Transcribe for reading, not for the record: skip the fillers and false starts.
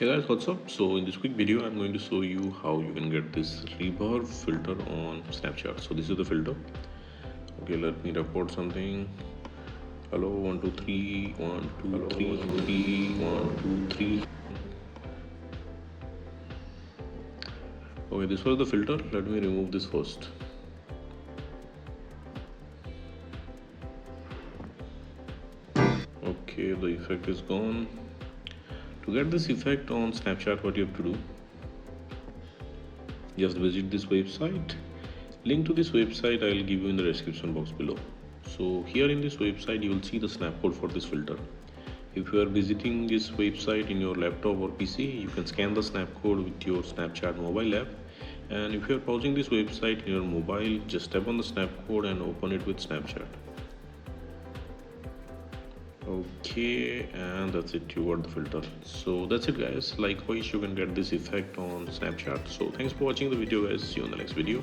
Hey guys, what's up? So in this quick video I'm going to show you how you can get this reverb filter on Snapchat. So this is the filter. Okay, let me record something. Hello, 1 2 3 1 2 3 3 1 2 3. Okay, this was the filter. Let me remove this first. Okay, the effect is gone. To get this effect on Snapchat, what you have to do, just visit this website. Link to this website I will give you in the description box below. So here in this website you will see the snap code for this filter. If you are visiting this website in your laptop or PC, you can scan the snap code with your Snapchat mobile app. And if you are pausing this website in your mobile, just tap on the snap code and open it with Snapchat. Okay, and that's it, you got the filter. So that's it guys, likewise you can get this effect on Snapchat. So thanks for watching the video guys, see you in the next video.